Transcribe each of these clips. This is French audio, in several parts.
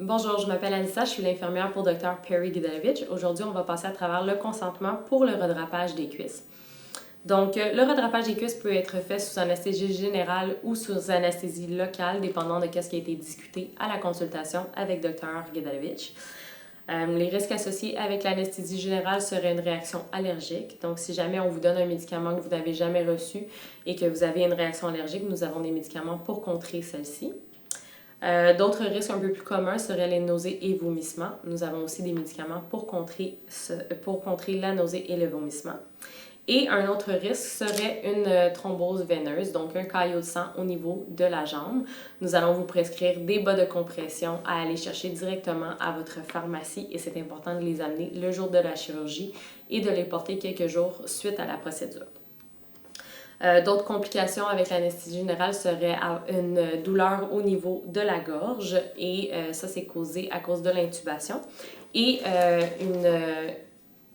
Bonjour, je m'appelle Anissa, je suis l'infirmière pour Dr. Perry Gidalevich. Aujourd'hui, on va passer à travers le consentement pour le redrapage des cuisses. Donc, le redrapage des cuisses peut être fait sous anesthésie générale ou sous anesthésie locale, dépendant de ce qui a été discuté à la consultation avec Dr. Gidalevich. Les risques associés avec l'anesthésie générale seraient une réaction allergique. Donc, si jamais on vous donne un médicament que vous n'avez jamais reçu et que vous avez une réaction allergique, nous avons des médicaments pour contrer celle-ci. D'autres risques un peu plus communs seraient les nausées et vomissements. Nous avons aussi des médicaments pour contrer la nausée et le vomissement. Et un autre risque serait une thrombose veineuse, donc un caillot de sang au niveau de la jambe. Nous allons vous prescrire des bas de compression à aller chercher directement à votre pharmacie et c'est important de les amener le jour de la chirurgie et de les porter quelques jours suite à la procédure. D'autres complications avec l'anesthésie générale seraient une douleur au niveau de la gorge et ça c'est causé à cause de l'intubation et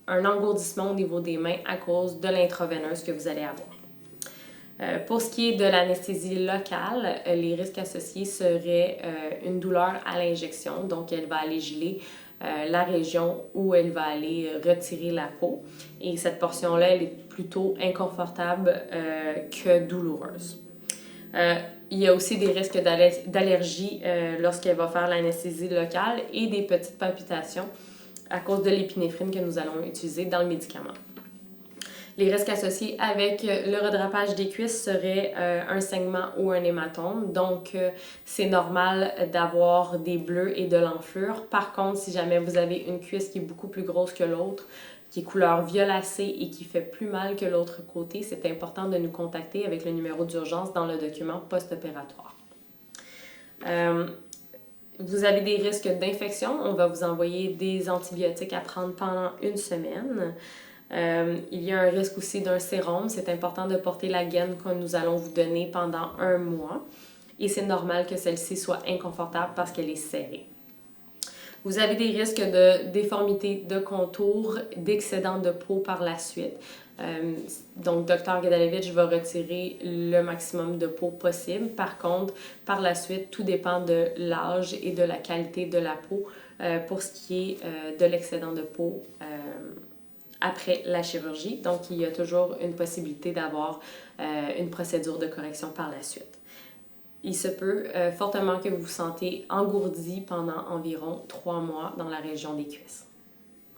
un engourdissement au niveau des mains à cause de l'intraveineuse que vous allez avoir. Pour ce qui est de l'anesthésie locale, les risques associés seraient une douleur à l'injection, donc elle va aller geler la région où elle va aller retirer la peau. Et cette portion-là, elle est plutôt inconfortable que douloureuse. Il y a aussi des risques d'allergie lorsqu'elle va faire l'anesthésie locale et des petites palpitations à cause de l'épinéphrine que nous allons utiliser dans le médicament. Les risques associés avec le redrapage des cuisses seraient un saignement ou un hématome. Donc, c'est normal d'avoir des bleus et de l'enflure. Par contre, si jamais vous avez une cuisse qui est beaucoup plus grosse que l'autre, qui est couleur violacée et qui fait plus mal que l'autre côté, c'est important de nous contacter avec le numéro d'urgence dans le document post-opératoire. Vous avez des risques d'infection. On va vous envoyer des antibiotiques à prendre pendant une semaine. Il y a un risque aussi d'un sérum. C'est important de porter la gaine que nous allons vous donner pendant 1 mois. Et c'est normal que celle-ci soit inconfortable parce qu'elle est serrée. Vous avez des risques de déformité de contour, d'excédent de peau par la suite. Donc, Dr. Gidalevich va retirer le maximum de peau possible. Par contre, par la suite, tout dépend de l'âge et de la qualité de la peau pour ce qui est de l'excédent de peau après la chirurgie. Donc, il y a toujours une possibilité d'avoir une procédure de correction par la suite. Il se peut fortement que vous vous sentez engourdi pendant environ 3 mois dans la région des cuisses.